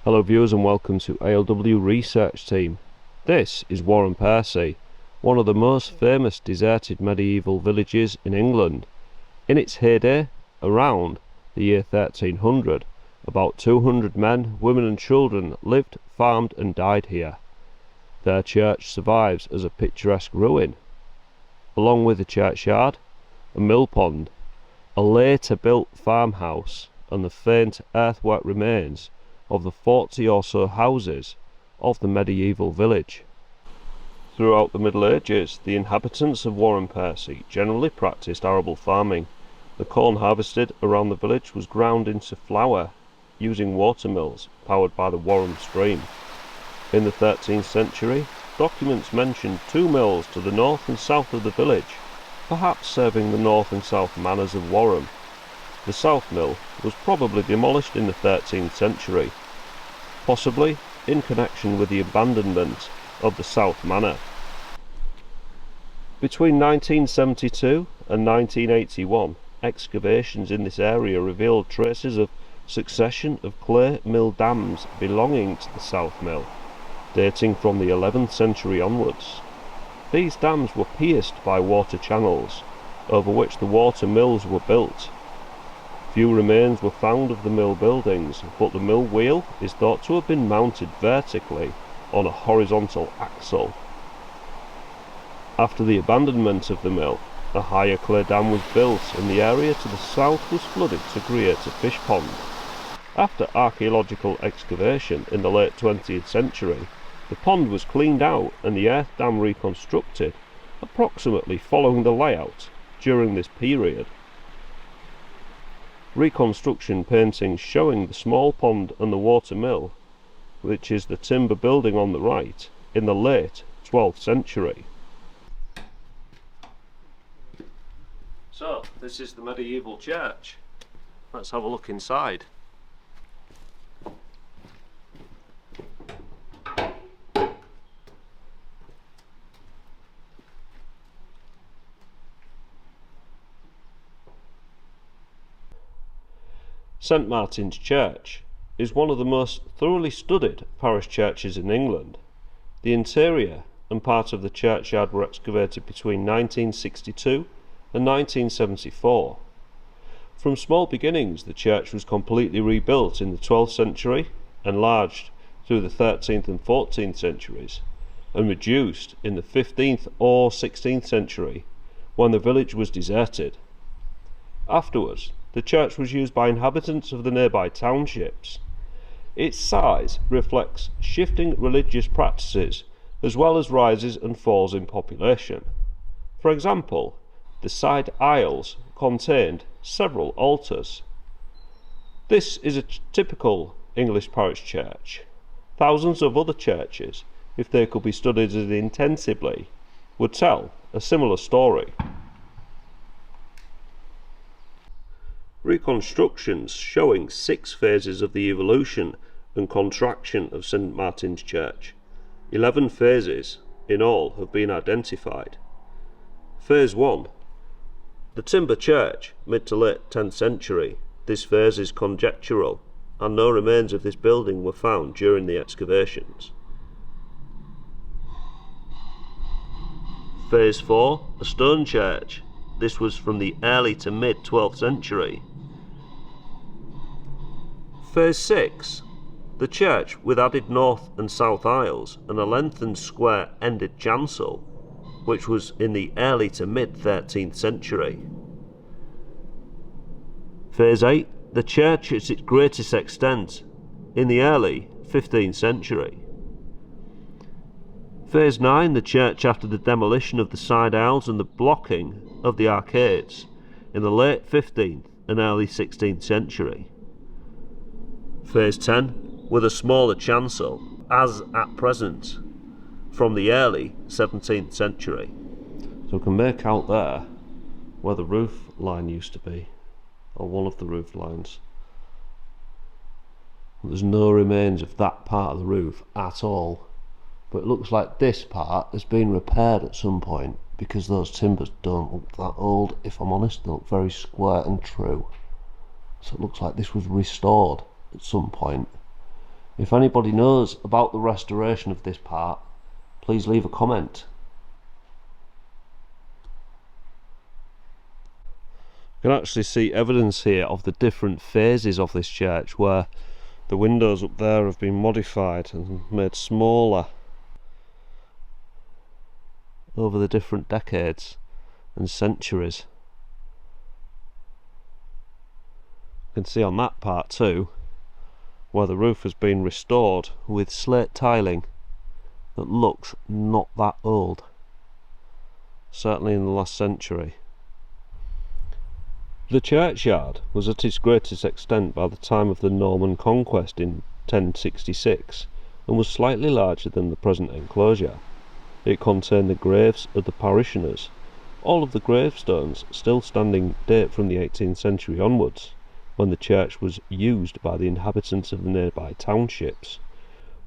Hello viewers and welcome to ALW Research Team. This is Wharram Percy, one of the most famous deserted medieval villages in England. In its heyday, around the year 1300, about 200 men, women and children lived, farmed and died here. Their church survives as a picturesque ruin, along with a churchyard, a mill pond, a later built farmhouse and the faint earthwork remains of the 40 or so houses of the medieval village. Throughout the Middle Ages, the inhabitants of Wharram Percy generally practised arable farming. The corn harvested around the village was ground into flour using water mills powered by the Wharram stream. In the 13th century, documents mention 2 mills to the north and south of the village, perhaps serving the north and south manors of Wharram. The south mill was probably demolished in the 13th century, possibly in connection with the abandonment of the south manor. Between 1972 and 1981, excavations in this area revealed traces of succession of clay mill dams belonging to the south mill, dating from the 11th century onwards. These dams were pierced by water channels, over which the water mills were built. Few remains were found of the mill buildings, but the mill wheel is thought to have been mounted vertically on a horizontal axle. After the abandonment of the mill, a higher clay dam was built and the area to the south was flooded to create a fish pond. After archaeological excavation in the late 20th century, the pond was cleaned out and the earth dam reconstructed, approximately following the layout during this period. Reconstruction paintings showing the small pond and the water mill, which is the timber building on the right, in the late 12th century. So, this is the medieval church. Let's have a look inside. St Martin's Church is one of the most thoroughly studied parish churches in England. The interior and part of the churchyard were excavated between 1962 and 1974. From small beginnings, the church was completely rebuilt in the 12th century, enlarged through the 13th and 14th centuries, and reduced in the 15th or 16th century when the village was deserted. Afterwards, the church was used by inhabitants of the nearby townships. Its size reflects shifting religious practices as well as rises and falls in population. For example, the side aisles contained several altars. This is a typical English parish church. Thousands of other churches, if they could be studied as intensively, would tell a similar story. Reconstructions showing 6 phases of the evolution and contraction of St Martin's Church. 11 phases in all have been identified. Phase 1. The timber church, mid to late 10th century. This phase is conjectural, and no remains of this building were found during the excavations. Phase 4. A stone church. This was from the early to mid 12th century. Phase 6. The church with added north and south aisles and a lengthened square-ended chancel, which was in the early to mid 13th century. Phase 8. The church at its greatest extent, in the early 15th century. Phase 9. The church after the demolition of the side aisles and the blocking of the arcades, in the late 15th and early 16th century. Phase 10. With a smaller chancel, as at present, from the early 17th century. So we can make out there where the roof line used to be, or one of the roof lines. There's no remains of that part of the roof at all, but it looks like this part has been repaired at some point, because those timbers don't look that old, if I'm honest. They look very square and true. So it looks like this was restored at some point. If anybody knows about the restoration of this part, please leave a comment. You can actually see evidence here of the different phases of this church, where the windows up there have been modified and made smaller over the different decades and centuries. You can see on that part too, where the roof has been restored with slate tiling that looks not that old, certainly in the last century. The churchyard was at its greatest extent by the time of the Norman conquest in 1066 and was slightly larger than the present enclosure. It contained the graves of the parishioners. All of the gravestones still standing date from the 18th century onwards, when the church was used by the inhabitants of the nearby townships,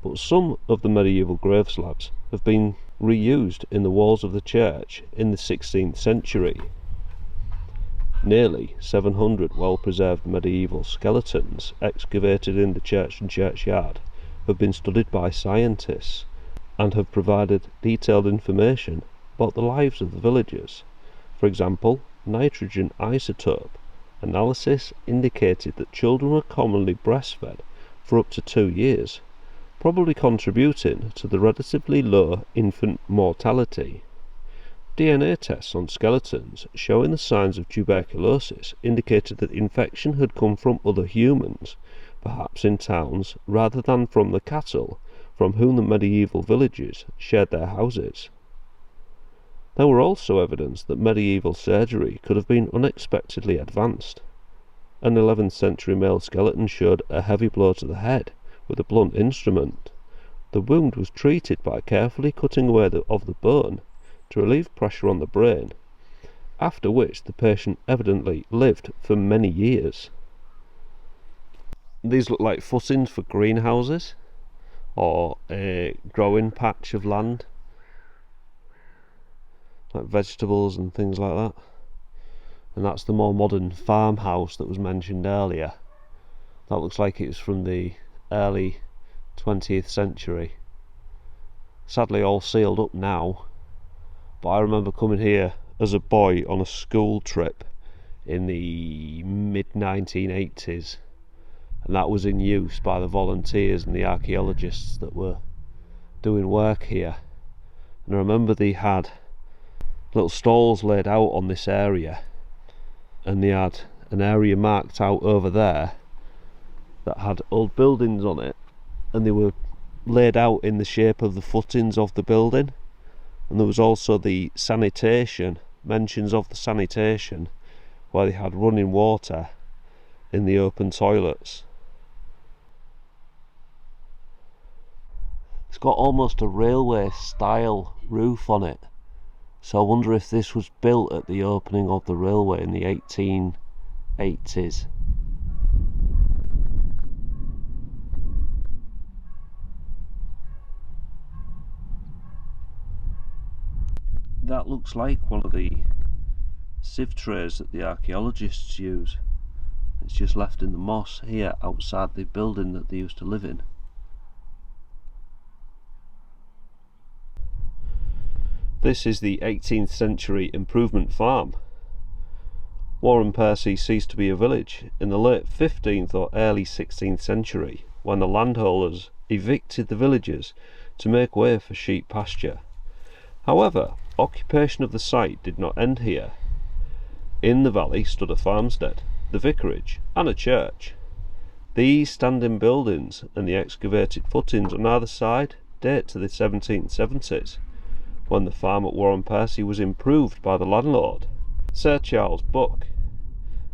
but some of the medieval grave slabs have been reused in the walls of the church in the 16th century. Nearly 700 well-preserved medieval skeletons excavated in the church and churchyard have been studied by scientists and have provided detailed information about the lives of the villagers. For example, nitrogen isotope analysis indicated that children were commonly breastfed for up to 2 years, probably contributing to the relatively low infant mortality. DNA tests on skeletons showing the signs of tuberculosis indicated that infection had come from other humans, perhaps in towns, rather than from the cattle from whom the medieval villages shared their houses. There were also evidence that medieval surgery could have been unexpectedly advanced. An 11th century male skeleton showed a heavy blow to the head with a blunt instrument. The wound was treated by carefully cutting away of the bone to relieve pressure on the brain, after which the patient evidently lived for many years. These look like footings for greenhouses or a growing patch of land, like vegetables and things like that. And that's the more modern farmhouse that was mentioned earlier. That looks like it was from the early 20th century. Sadly all sealed up now, but I remember coming here as a boy on a school trip in the mid-1980s, and that was in use by the volunteers and the archaeologists that were doing work here. And I remember they had little stalls laid out on this area, and they had an area marked out over there that had old buildings on it, and they were laid out in the shape of the footings of the building. And there was also the sanitation, mentions of the sanitation, where they had running water in the open toilets. It's got almost a railway style roof on it, so I wonder if this was built at the opening of the railway in the 1880s. That looks like one of the sieve trays that the archaeologists use. It's just left in the moss here outside the building that they used to live in. This is the 18th century improvement farm. Wharram Percy ceased to be a village in the late 15th or early 16th century, when the landholders evicted the villagers to make way for sheep pasture. However, occupation of the site did not end here. In the valley stood a farmstead, the vicarage, and a church. These standing buildings and the excavated footings on either side date to the 1770s, when the farm at Wharram Percy was improved by the landlord, Sir Charles Buck.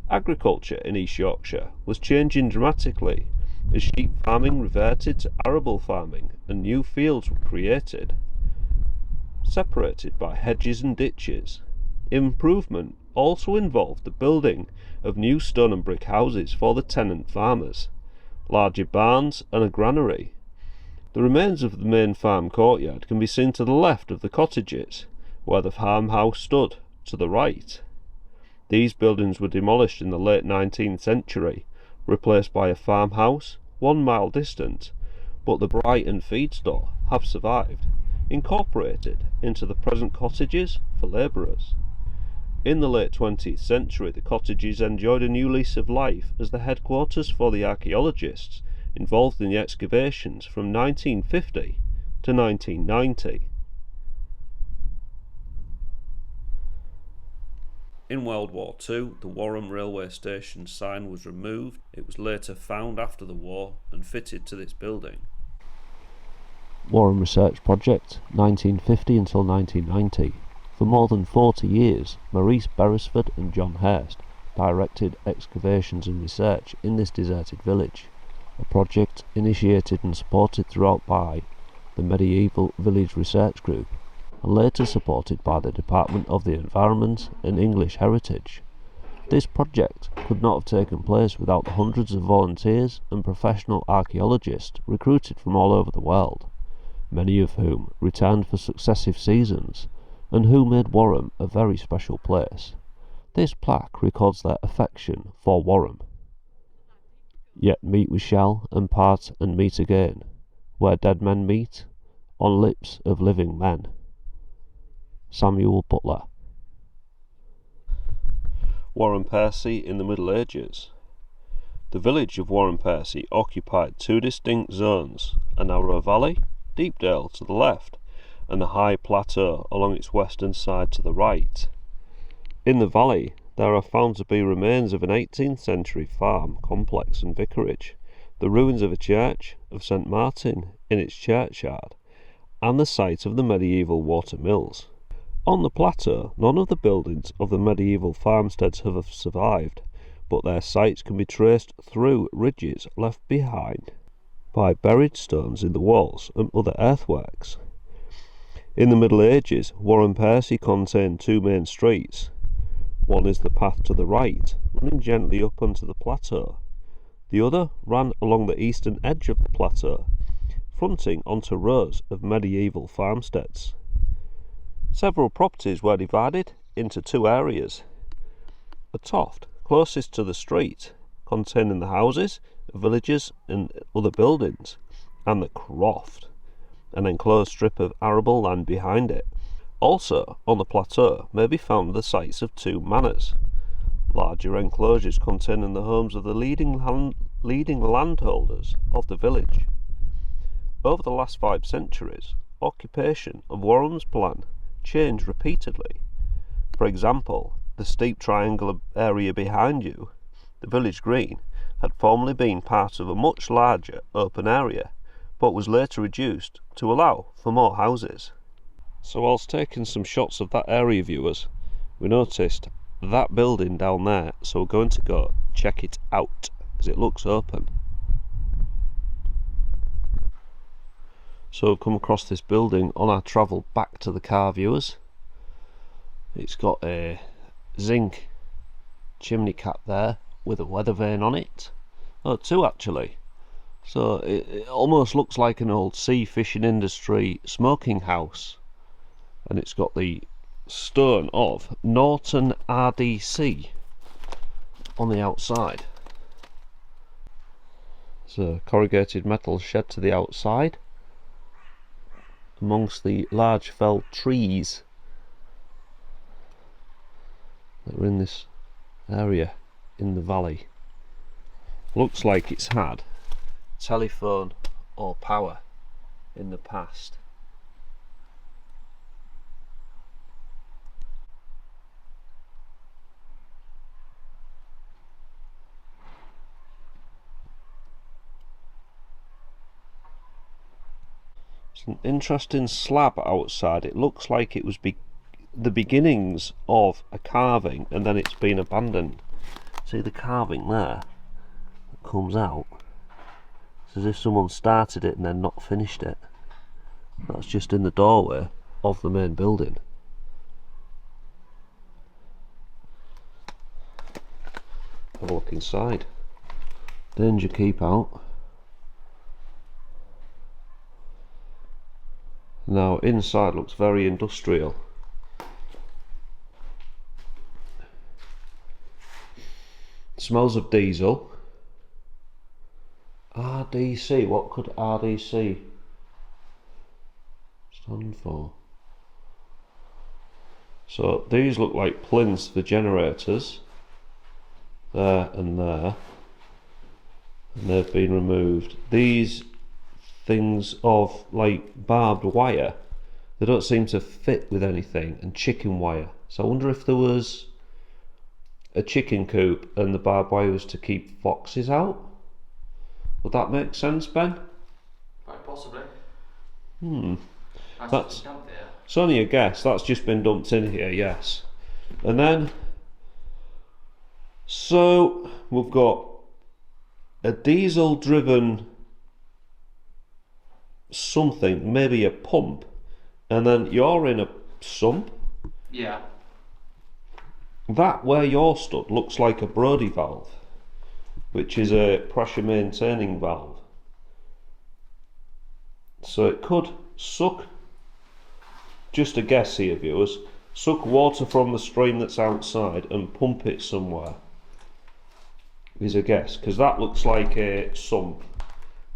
Agriculture in East Yorkshire was changing dramatically as sheep farming reverted to arable farming and new fields were created, separated by hedges and ditches. Improvement also involved the building of new stone and brick houses for the tenant farmers, larger barns and a granary. The remains of the main farm courtyard can be seen to the left of the cottages, where the farmhouse stood to the right. These buildings were demolished in the late 19th century, replaced by a farmhouse 1 mile distant, but the Brighton feed store have survived, incorporated into the present cottages for labourers. In the late 20th century, the cottages enjoyed a new lease of life as the headquarters for the archaeologists involved in the excavations from 1950 to 1990. In World War II, the Wharram railway station sign was removed. It was later found after the war and fitted to this building. Wharram Research Project, 1950 until 1990. For more than 40 years, Maurice Beresford and John Hurst directed excavations and research in this deserted village, a project initiated and supported throughout by the Medieval Village Research Group, and later supported by the Department of the Environment and English Heritage. This project could not have taken place without the hundreds of volunteers and professional archaeologists recruited from all over the world, many of whom returned for successive seasons, and who made Wharram a very special place. This plaque records their affection for Wharram. Yet meet we shall, and part and meet again, where dead men meet, on lips of living men. Samuel Butler. Wharram Percy in the Middle Ages. The village of Wharram Percy occupied two distinct zones, a narrow valley, Deepdale to the left, and the high plateau along its western side to the right. In the valley there are found to be remains of an 18th century farm, complex and vicarage, the ruins of a church of St. Martin in its churchyard, and the site of the medieval water mills. On the plateau, none of the buildings of the medieval farmsteads have survived, but their sites can be traced through ridges left behind by buried stones in the walls and other earthworks. In the Middle Ages, Wharram Percy contained two main streets. One is the path to the right, running gently up onto the plateau. The other ran along the eastern edge of the plateau, fronting onto rows of medieval farmsteads. Several properties were divided into two areas. A toft, closest to the street, containing the houses, villages and other buildings, and the croft, an enclosed strip of arable land behind it. Also on the plateau may be found the sites of two manors, larger enclosures containing the homes of the leading landholders of the village. Over the last 5 centuries, occupation of Wharram's plan changed repeatedly. For example, the steep triangular area behind you, the village green, had formerly been part of a much larger open area, but was later reduced to allow for more houses. So whilst taking some shots of that area, viewers, we noticed that building down there, so we're going to go check it out, as it looks open. So we've come across this building on our travel back to the car, viewers. It's got a zinc chimney cap there with a weather vane on it. Oh, two actually. So it almost looks like an old sea fishing industry smoking house. And it's got the stone of Norton RDC on the outside. So corrugated metal shed to the outside, amongst the large felled trees that are in this area in the valley. Looks like it's had telephone or power in the past. It's an interesting slab outside. It looks like it was the beginnings of a carving and then it's been abandoned. See the carving there that comes out? It's as if someone started it and then not finished it. That's just in the doorway of the main building. Have a look inside. Danger, keep out. Now inside looks very industrial. Smells of diesel. RDC, what could RDC stand for? So these look like plinths for generators, there and there, and they've been removed. These things of like barbed wire, they don't seem to fit with anything, and chicken wire. So I wonder if there was a chicken coop and the barbed wire was to keep foxes out. Would that make sense, Ben? Quite possibly. That's it's only a guess. That's just been dumped in here, yes. And then, so we've got a diesel driven something, maybe a pump, and then you're in a sump. Yeah. That where you're stood looks like a Brodie valve, which is a pressure maintaining valve. So it could suck, just a guess here viewers, suck water from the stream that's outside and pump it somewhere, is a guess, because that looks like a sump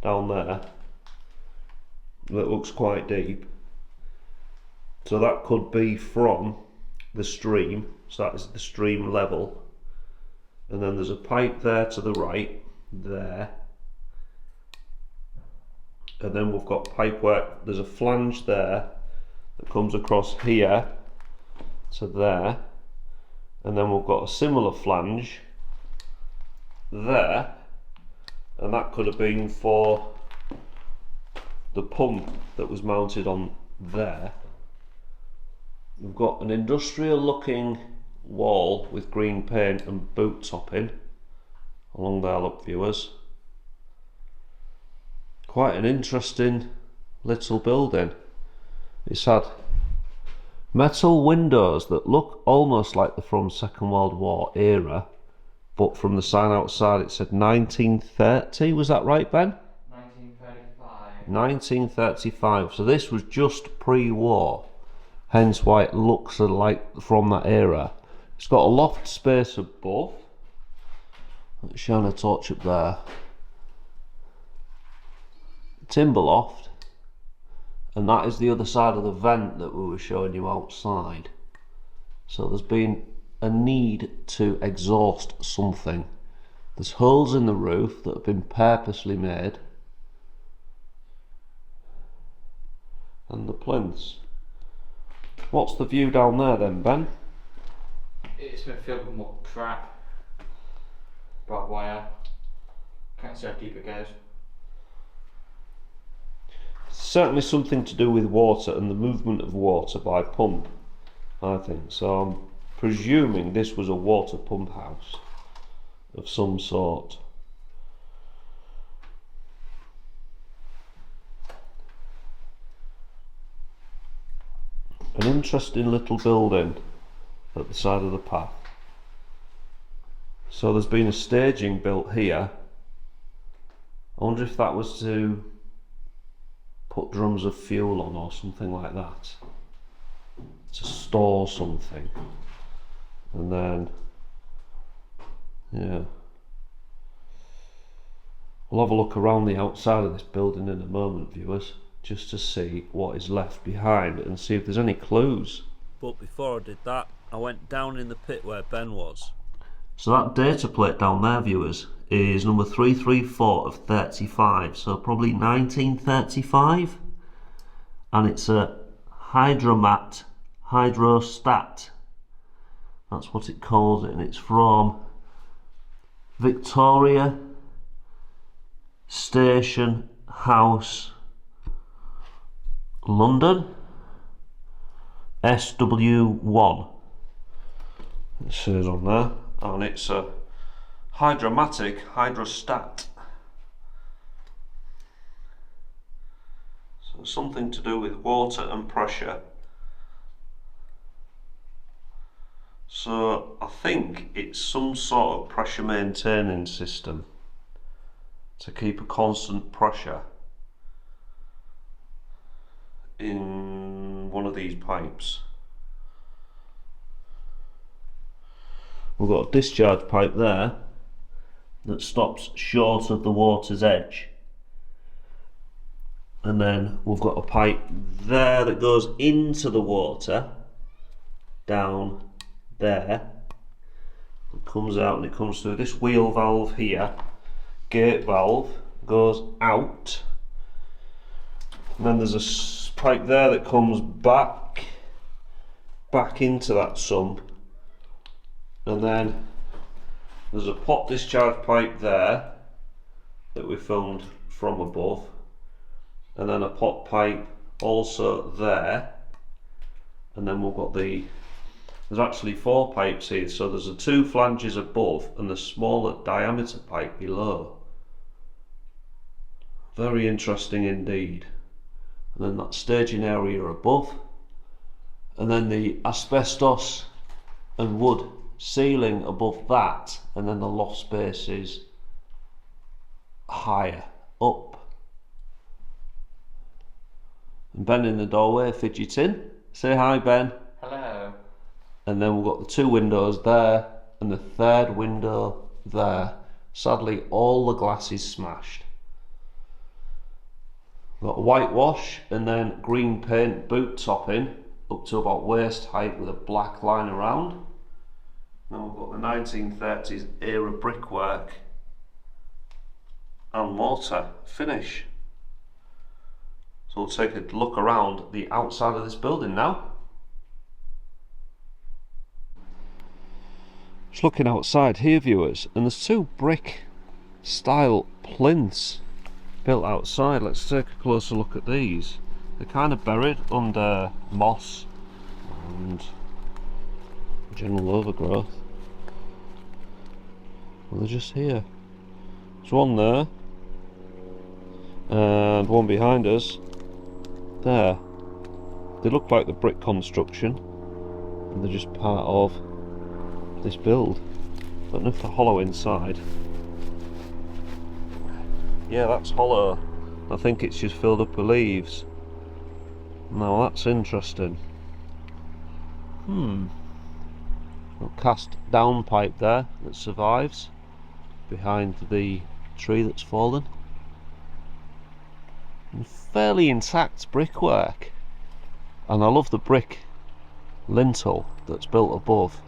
down there that looks quite deep. So that could be from the stream, so that is the stream level, and then there's a pipe there to the right, there, and then we've got pipe work, there's a flange there that comes across here to there, and then we've got a similar flange there, and that could have been for the pump that was mounted on there. We've got an industrial looking wall with green paint and boot topping along there, look viewers. Quite an interesting little building. It's had metal windows that look almost like they're from Second World War era, but from the sign outside it said 1930, was that right, Ben? 1935. 1935, so this was just pre-war, hence why it looks like from that era. It's got a loft space above. Let's shine a torch up there. Timber loft, and that is the other side of the vent that we were showing you outside. So there's been a need to exhaust something. There's holes in the roof that have been purposely made, and the plinths. What's the view down there then, Ben? It's been filled with more crap. Barbed wire. Can't see how deep it goes. Certainly something to do with water and the movement of water by pump, I think. So I'm presuming this was a water pump house of some sort. An interesting little building at the side of the path. So there's been a staging built here. I wonder if that was to put drums of fuel on or something like that, to store something. And then, yeah, we'll have a look around the outside of this building in a moment, viewers, just to see what is left behind and see if there's any clues. But before I did that, I went down in the pit where Ben was. So that data plate down there, viewers, is number 334 of 35, so probably 1935, and it's a hydromat, hydrostat, that's what it calls it, and it's from Victoria Station House, London, SW1, it says on there, and it's a hydromatic hydrostat. So something to do with water and pressure. So I think it's some sort of pressure maintaining system to keep a constant pressure in one of these pipes. We've got a discharge pipe there that stops short of the water's edge, and then we've got a pipe there that goes into the water down there. It comes out and it comes through this wheel valve here, gate valve, goes out, and then there's a pipe there that comes back into that sump, and then there's a pot discharge pipe there that we filmed from above, and then a pot pipe also there, and then we've got there's actually 4 pipes here, so there's the 2 flanges above and the smaller diameter pipe below. Very interesting indeed. And then that staging area above, and then the asbestos and wood ceiling above that, and then the loft spaces higher up. And Ben in the doorway fidgeting. Say hi, Ben. Hello. And then we've got the 2 windows there and the 3rd window there. Sadly, all the glass is smashed. We've got a whitewash and then green paint boot topping up to about waist height with a black line around. Then we've got the 1930s era brickwork and mortar finish. So we'll take a look around the outside of this building now. Just looking outside here, viewers, and there's 2 brick style plinths built outside. Let's take a closer look at these. They're kind of buried under moss and general overgrowth. Well, they're just here. There's one there and one behind us there. They look like the brick construction and they're just part of this build. Don't know if they're hollow inside. Yeah, that's hollow. I think it's just filled up with leaves. Now that's interesting. A cast down pipe there that survives behind the tree that's fallen. And fairly intact brickwork. And I love the brick lintel that's built above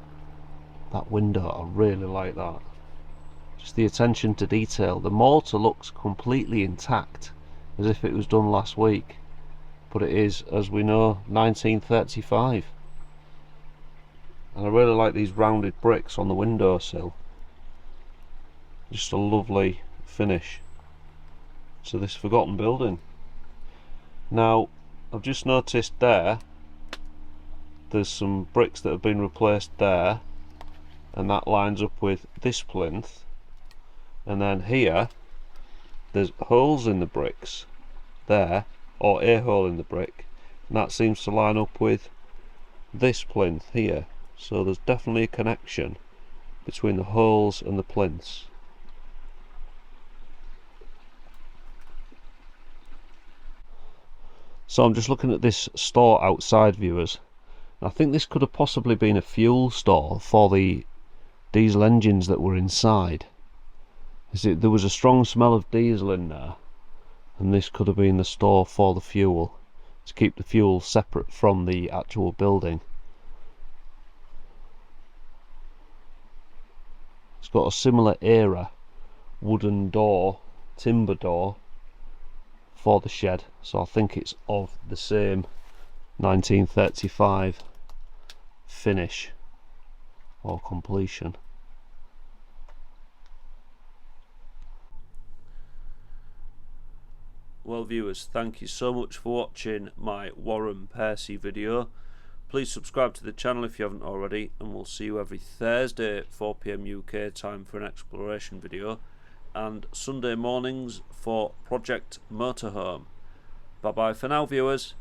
that window. I really like that. Just the attention to detail. The mortar looks completely intact, as if it was done last week, but it is, as we know, 1935. And I really like these rounded bricks on the windowsill. Just a lovely finish to this forgotten building. Now, I've just noticed there's some bricks that have been replaced there, and that lines up with this plinth. And then here there's holes in the bricks there, or a hole in the brick, and that seems to line up with this plinth here. So there's definitely a connection between the holes and the plinths. So I'm just looking at this store outside, viewers. I think this could have possibly been a fuel store for the diesel engines that were inside. There was a strong smell of diesel in there, and this could have been the store for the fuel, to keep the fuel separate from the actual building. It's got a similar era wooden door, timber door for the shed, so I think it's of the same 1935 finish or completion. Well, viewers, thank you so much for watching my Wharram Percy video. Please subscribe to the channel if you haven't already, and we'll see you every Thursday at 4 PM UK time for an exploration video, and Sunday mornings for Project Motorhome. Bye bye for now, viewers.